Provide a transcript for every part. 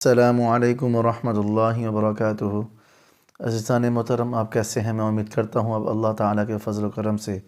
السلام علیکم ورحمۃ اللہ وبرکاتہ۔ عزیزان محترم، آپ کیسے ہیں؟ میں امید کرتا ہوں اب اللہ تعالیٰ کے فضل و کرم سے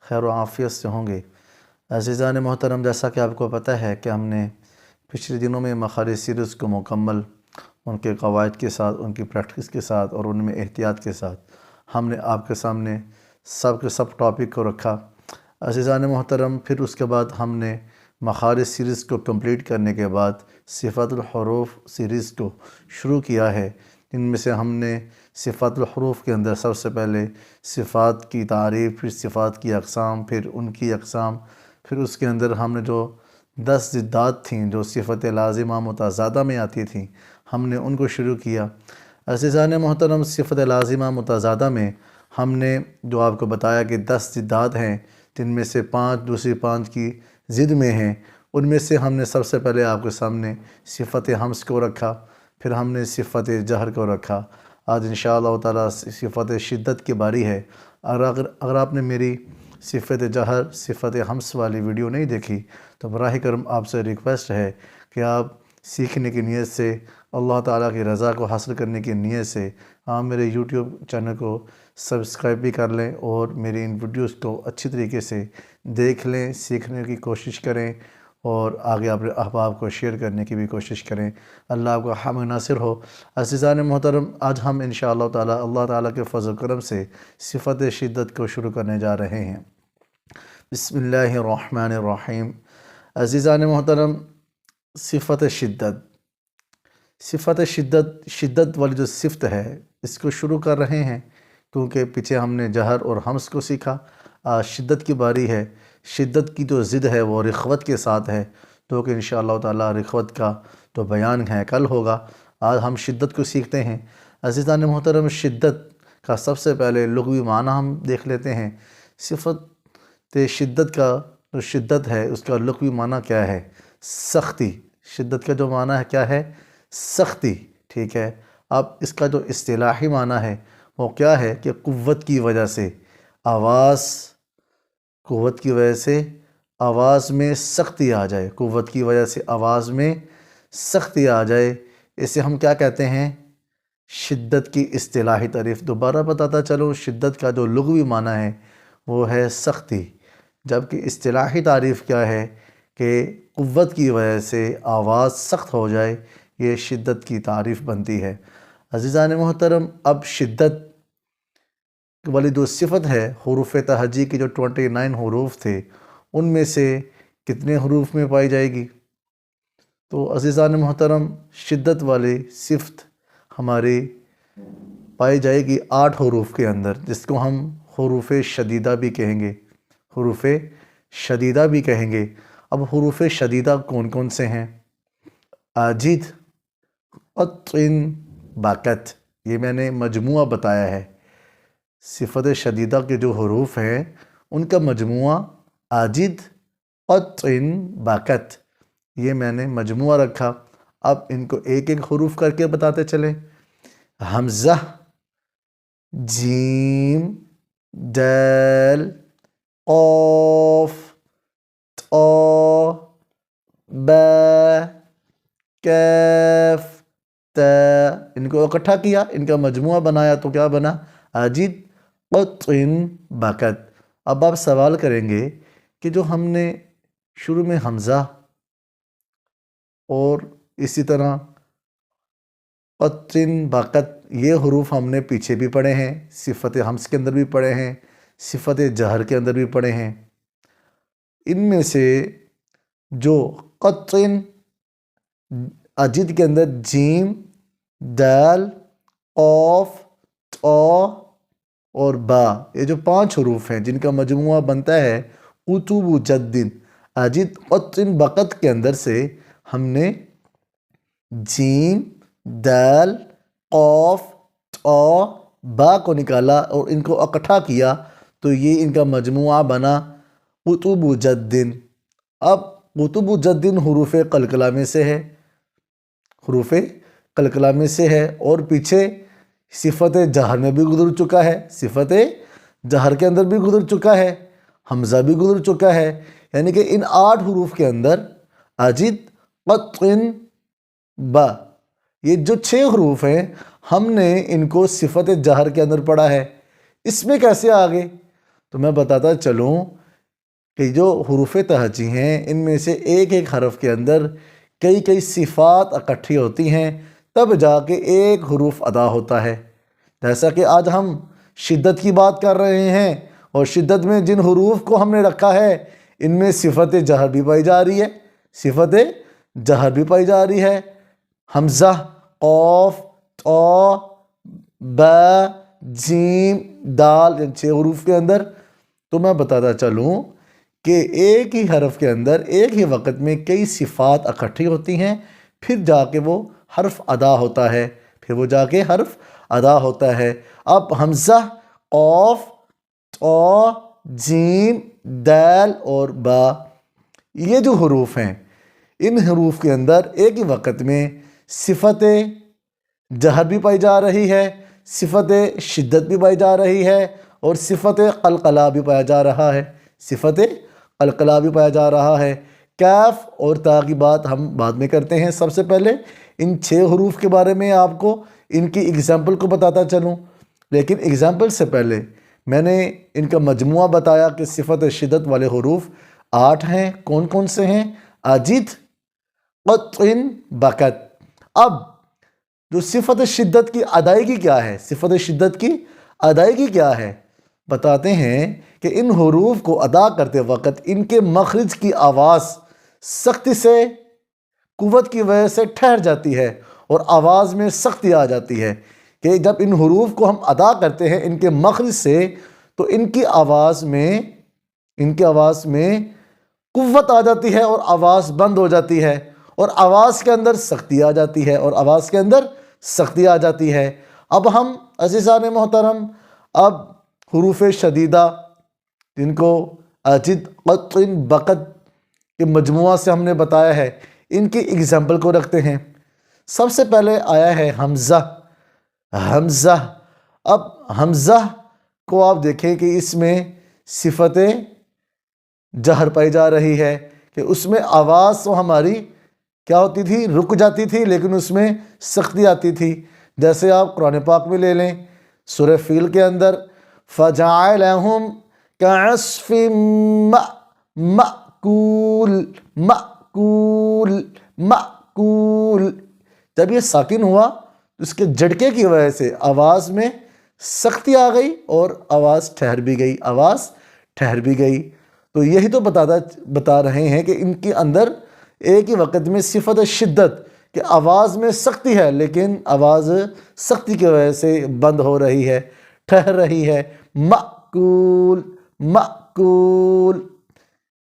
خیر و عافیت سے ہوں گے۔ عزیزان محترم، جیسا کہ آپ کو پتہ ہے کہ ہم نے پچھلے دنوں میں مخارج سیریز کو مکمل ان کے قواعد کے ساتھ، ان کی پریکٹس کے ساتھ اور ان میں احتیاط کے ساتھ ہم نے آپ کے سامنے سب کے سب ٹاپک کو رکھا۔ عزیزان محترم، پھر اس کے بعد ہم نے مخارج سیریز کو کمپلیٹ کرنے کے بعد صفات الحروف سیریز کو شروع کیا ہے، جن میں سے ہم نے صفات الحروف کے اندر سب سے پہلے صفات کی تعریف، پھر صفات کی اقسام، پھر ان کی اقسام، پھر اس کے اندر ہم نے جو 10 ضدات تھیں جو صفت لازمہ متضادہ میں آتی تھیں، ہم نے ان کو شروع کیا۔ عزیزان محترم، صفت لازمہ متضادہ میں ہم نے جو آپ کو بتایا کہ 10 ضدات ہیں، جن میں سے 5 دوسری 5 کی ضد میں ہیں۔ ان میں سے ہم نے سب سے پہلے آپ کے سامنے صفت حمز کو رکھا، پھر ہم نے صفت جہر کو رکھا۔ آج انشاءاللہ تعالیٰ صفت شدت کی باری ہے۔ اگر آپ نے میری صفت جہر، صفت حمز والی ویڈیو نہیں دیکھی تو براہ کرم آپ سے ریکویسٹ ہے کہ آپ سیکھنے کی نیت سے، اللہ تعالیٰ کی رضا کو حاصل کرنے کی نیت سے آپ میرے یوٹیوب چینل کو سبسکرائب بھی کر لیں اور میری ان ویڈیوز کو اچھی طریقے سے دیکھ لیں، سیکھنے کی کوشش کریں اور آگے اپنے احباب کو شیئر کرنے کی بھی کوشش کریں۔ اللہ آپ کا حامد ناصر ہو۔ عزیزان محترم، آج ہم انشاءاللہ تعالی اللہ تعالیٰ کے فضل و کرم سے صفت شدت کو شروع کرنے جا رہے ہیں۔ بسم اللہ الرحمن الرحیم۔ عزیزان محترم، صفت شدت والی جو صفت ہے، اس کو شروع کر رہے ہیں کیونکہ پیچھے ہم نے جہر اور حمز کو سیکھا۔ آج شدت کی باری ہے۔ شدت کی جو ضد ہے وہ رخوت کے ساتھ ہے، تو کہ انشاءاللہ تعالی رخوت کا تو بیان ہے کل ہوگا۔ آج ہم شدت کو سیکھتے ہیں۔ عزیزان محترم، شدت کا سب سے پہلے لغوی معنی ہم دیکھ لیتے ہیں۔ صفت شدت کا جو شدت ہے اس کا لغوی معنی کیا ہے؟ سختی۔ شدت کا جو معنی ہے کیا ہے؟ سختی، ٹھیک ہے۔ اب اس کا جو اصطلاحی معنی ہے وہ کیا ہے کہ قوت کی وجہ سے آواز میں سختی آ جائے، قوت کی وجہ سے آواز میں سختی آ جائے، اسے ہم کیا کہتے ہیں؟ شدت کی اصطلاحی تعریف۔ دوبارہ بتاتا چلوں، شدت کا جو لغوی معنی ہے وہ ہے سختی، جبکہ اصطلاحی تعریف کیا ہے کہ قوت کی وجہ سے آواز سخت ہو جائے، یہ شدت کی تعریف بنتی ہے۔ عزیزان محترم، اب شدت والی جو صفت ہے، حروف تہجی کی جو 29 حروف تھے، ان میں سے کتنے حروف میں پائی جائے گی؟ تو عزیزان محترم، شدت والی صفت ہماری پائی جائے گی 8 حروف کے اندر، جس کو ہم حروف شدیدہ بھی کہیں گے۔ حروف شدیدہ بھی کہیں گے۔ اب حروف شدیدہ کون کون سے ہیں؟ آجد، قطن، باقت، یہ میں نے مجموعہ بتایا ہے۔ صفت شدیدہ کے جو حروف ہیں ان کا مجموعہ آجد، قطن، باقت، یہ میں نے مجموعہ رکھا۔ اب ان کو ایک ایک حروف کر کے بتاتے چلیں۔ حمزہ، جیم، دال، قاف، طا، با، کاف، تا، ان کو اکٹھا کیا، ان کا مجموعہ بنایا تو کیا بنا؟ آجد، قطن، باقت۔ اب آپ سوال کریں گے کہ جو ہم نے شروع میں حمزہ اور اسی طرح قطن، باقت، یہ حروف ہم نے پیچھے بھی پڑھے ہیں، صفت حمز کے اندر بھی پڑھے ہیں، صفت جہر کے اندر بھی پڑھے ہیں۔ ان میں سے جو قطن، اجد کے اندر جیم، دال، قاف، طا اور با، یہ جو 5 حروف ہیں جن کا مجموعہ بنتا ہے قطب جد، اجد، قطن، باقت کے اندر سے ہم نے جیم، دال، قاف، طا، با کو نکالا اور ان کو اکٹھا کیا تو یہ ان کا مجموعہ بنا قطب جد۔ اب قطب جد حروف قلقلہ میں سے ہے، حروف قلقلہ میں سے ہے، اور پیچھے صفت جہر میں بھی گزر چکا ہے، صفت جہر کے اندر بھی گزر چکا ہے، حمزہ بھی گزر چکا ہے، یعنی کہ ان 8 حروف کے اندر اجد، قطن، با یہ جو 6 حروف ہیں ہم نے ان کو صفت جہر کے اندر پڑھا ہے، اس میں کیسے آگے؟ تو میں بتاتا چلوں کہ جو حروف تہجی ہیں ان میں سے ایک ایک حرف کے اندر کئی صفات اکٹھی ہوتی ہیں، تب جا کے ایک حروف ادا ہوتا ہے۔ جیسا کہ آج ہم شدت کی بات کر رہے ہیں، اور شدت میں جن حروف کو ہم نے رکھا ہے ان میں صفت جہر بھی پائی جا رہی ہے، صفت جہر بھی پائی جا رہی ہے۔ حمزہ، قاف، طا، با، جیم، دال، ان 6 حروف کے اندر۔ تو میں بتاتا چلوں کہ ایک ہی حرف کے اندر ایک ہی وقت میں کئی صفات اکٹھی ہوتی ہیں، پھر جا کے وہ حرف ادا ہوتا ہے، اب حمزہ، قاف، طا، جیم، دال اور با، یہ جو حروف ہیں ان حروف کے اندر ایک ہی وقت میں صفت جہر بھی پائی جا رہی ہے، صفت شدت بھی پائی جا رہی ہے، اور صفت قلقلہ بھی پایا جا رہا ہے، کاف اور تا کی بات ہم بعد میں کرتے ہیں۔ سب سے پہلے ان 6 حروف کے بارے میں آپ کو ان کی اگزامپل کو بتاتا چلوں، لیکن اگزامپل سے پہلے میں نے ان کا مجموعہ بتایا کہ صفت شدت والے حروف 8 ہیں۔ کون کون سے ہیں؟ اجد، قطن، بکت۔ اب جو صفت شدت کی ادائیگی کیا ہے، بتاتے ہیں کہ ان حروف کو ادا کرتے وقت ان کے مخرج کی آواز سختی سے، قوت کی وجہ سے ٹھہر جاتی ہے، اور آواز میں سختی آ جاتی ہے کہ جب ان حروف کو ہم ادا کرتے ہیں ان کے مخرج سے، تو ان کی آواز میں قوت آ جاتی ہے اور آواز بند ہو جاتی ہے، اور آواز کے اندر سختی آ جاتی ہے۔ اب ہم عزیزان محترم، اب حروف شدیدہ جن کو اجد، قطن، بکت کے مجموعہ سے ہم نے بتایا ہے، ان کی اگزامپل کو رکھتے ہیں۔ سب سے پہلے آیا ہے حمزہ۔ اب حمزہ کو آپ دیکھیں کہ اس میں صفت جہر پائی جا رہی ہے کہ اس میں آواز تو ہماری کیا ہوتی تھی؟ رک جاتی تھی، لیکن اس میں سختی آتی تھی۔ جیسے آپ قرآن پاک میں لے لیں، سورہ فیل کے اندر فَجَعَلَهُمْ كَعَصْفٍ مَأْكُولٍ، جب یہ ساکن ہوا تو اس کے جھٹکے کی وجہ سے آواز میں سختی آ گئی اور آواز ٹھہر بھی گئی۔ تو یہی تو بتا رہے ہیں کہ ان کے اندر ایک ہی وقت میں صفت شدت کہ آواز میں سختی ہے، لیکن آواز سختی کی وجہ سے بند ہو رہی ہے، ٹھہر رہی ہے۔ مأکول۔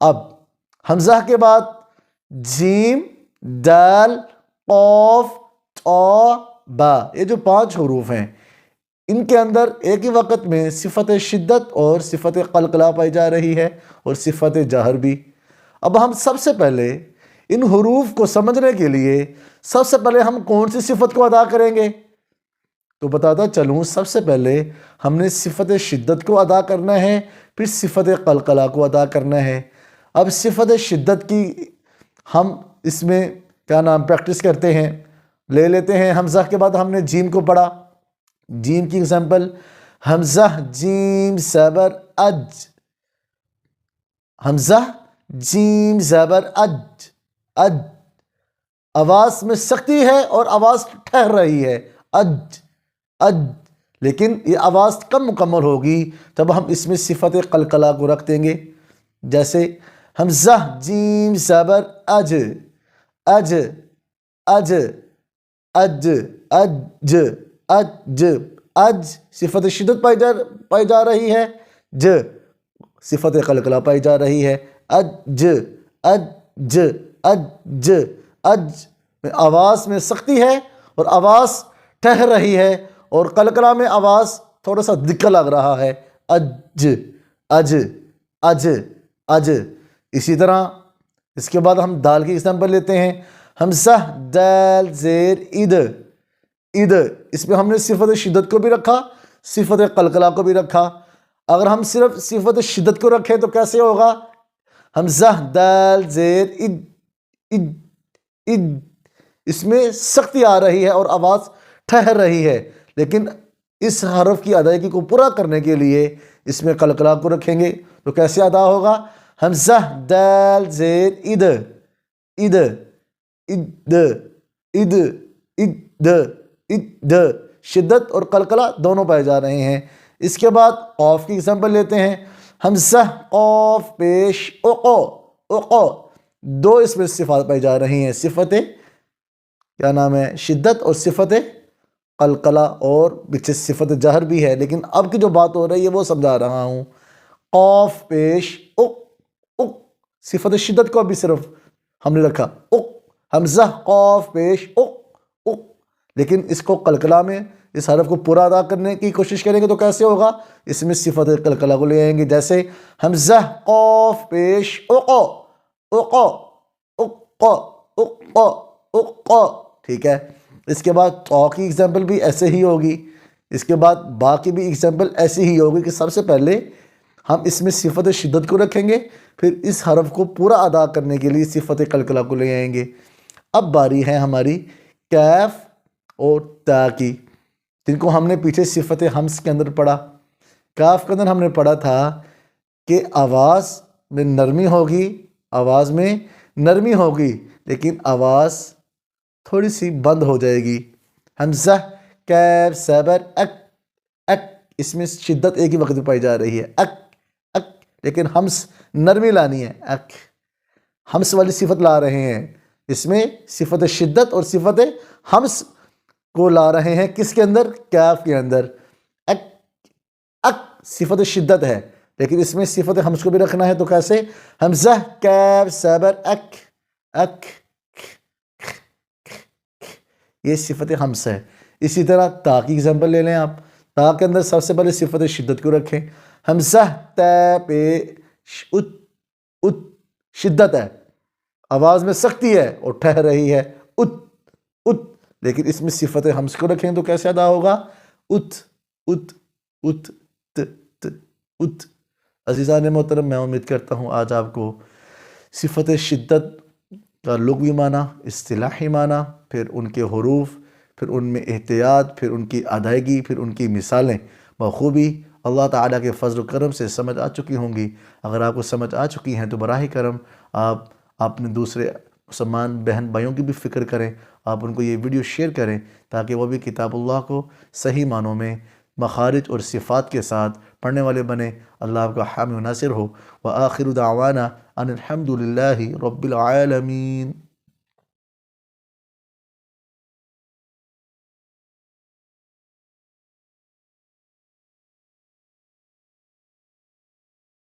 اب حمزہ کے بعد جیم، دال، قاف، طا، با، یہ جو 5 حروف ہیں ان کے اندر ایک ہی وقت میں صفت شدت اور صفت قلقلہ پائی جا رہی ہے، اور صفت جہر بھی۔ اب ہم سب سے پہلے ان حروف کو سمجھنے کے لیے سب سے پہلے ہم کون سی صفت کو ادا کریں گے؟ تو بتاتا چلوں، سب سے پہلے ہم نے صفت شدت کو ادا کرنا ہے، پھر صفت قلقلہ کو ادا کرنا ہے۔ اب صفت شدت کی ہم اس میں پریکٹس کرتے ہیں، لے لیتے ہیں۔ حمزہ کے بعد ہم نے جیم کو پڑھا، جیم کی ایگزامپل حمزہ، جیم زبر اج، حمزہ، جیم زبر اج، آواز میں سختی ہے اور آواز ٹھہر رہی ہے، اج، لیکن یہ آواز کب مکمل ہوگی؟ جب ہم اس میں صفت قلقلہ کو رکھ دیں گے۔ جیسے حمزہ، جیم زبر اج، صفت شدت پائی جا رہی ہے، صفت قلقلہ پائی جا رہی ہے، اج میں آواز میں سختی ہے اور آواز ٹھہر رہی ہے، اور قلقلہ میں آواز تھوڑا سا دکھا لگ رہا ہے، اج۔ اسی طرح اس کے بعد ہم دال کی ایگزامپل لیتے ہیں، حمزہ، دال زیر اد، اس میں ہم نے صفت شدت کو بھی رکھا، صفت قلقلہ کو بھی رکھا۔ اگر ہم صرف صفت شدت کو رکھیں تو کیسے ہوگا؟ حمزہ، دال زیر اد، اس میں سختی آ رہی ہے اور آواز ٹھہر رہی ہے، لیکن اس حرف کی ادائیگی کو پورا کرنے کے لیے اس میں قلقلہ کو رکھیں گے۔ تو کیسے ادا ہوگا؟ حمزہ دال زیر اد، اد اد اد اد اد، شدت اور قلقلہ دونوں پائے جا رہے ہیں۔ اس کے بعد قاف کی ایگزامپل لیتے ہیں۔ حمزہ قاف پیش اقو، اقو، دو اس میں صفات پائی جا رہی ہیں، صفت کیا نام ہے شدت اور صفت قلقلہ، اور پیچھے صفت جہر بھی ہے، لیکن اب کی جو بات ہو رہی ہے وہ سمجھا رہا ہوں۔ قاف پیش اق، اق، صفت شدت کو بھی صرف ہم نے رکھا اق، حمزہ قاف پیش اق، اق، لیکن اس کو قلقلہ میں اس حرف کو پورا ادا کرنے کی کوشش کریں گے تو کیسے ہوگا؟ اس میں صفت قلقلہ کو لے آئیں گے، جیسے حمزہ قاف پیش اقو، اقو، اقو، اقو، اقو، ٹھیک ہے۔ اس کے بعد طا کی ایگزامپل بھی ایسے ہی ہوگی، اس کے بعد با کی بھی ایگزامپل ایسی ہی ہوگی کہ سب سے پہلے ہم اس میں صفت شدت کو رکھیں گے، پھر اس حرف کو پورا ادا کرنے کے لیے صفت قلقلہ کو لے آئیں گے۔ اب باری ہے ہماری کیف اور تا کی، جن کو ہم نے پیچھے صفت حمز کے اندر پڑھا۔ کاف کے اندر ہم نے پڑھا تھا کہ آواز میں نرمی ہوگی، آواز میں نرمی ہوگی، لیکن آواز تھوڑی سی بند ہو جائے گی۔ حمزہ کیف صبر اک، اک، اس میں شدت ایک ہی وقت میں پائی جا رہی ہے، اک، اک، لیکن حمز نرمی لانی ہے، اک، حمز والی صفت لا رہے ہیں، اس میں صفت شدت اور صفت حمز کو لا رہے ہیں، کس کے اندر؟ کیف کے اندر۔ اک، اک صفت شدت ہے، لیکن اس میں صفت حمز کو بھی رکھنا ہے، تو کیسے؟ حمزہ کیف صبر اک، اک، یہ صفت حمز ہے۔ اسی طرح تا کی ایگزامپل لے لیں آپ، تا کے اندر سب سے پہلے صفت شدت کو رکھیں۔ حمزہ تا پیش ات، ات، شدت ہے، آواز میں سختی ہے اور ٹھہر رہی ہے، ات، ات، لیکن اس میں صفت حمز کو رکھیں تو کیسے ادا ہوگا؟ ات، ات، ات، ت، ت، ات۔ عزیزان محترم، میں امید کرتا ہوں آج آپ کو صفت شدت کا لغوی معنی، اصطلاحی معنی، پھر ان کے حروف، پھر ان میں احتیاط، پھر ان کی ادائیگی، پھر ان کی مثالیں بخوبی اللہ تعالیٰ کے فضل و کرم سے سمجھ آ چکی ہوں گی۔ اگر آپ کو سمجھ آ چکی ہیں تو براہ کرم آپ اپنے دوسرے مسلمان بہن بھائیوں کی بھی فکر کریں، آپ ان کو یہ ویڈیو شیئر کریں تاکہ وہ بھی کتاب اللہ کو صحیح معنوں میں مخارج اور صفات کے ساتھ پڑھنے والے بنے۔ اللہ آپ کا حامی و ناصر ہو۔ وآخر دعوانا ان الحمد للہ رب العالمین۔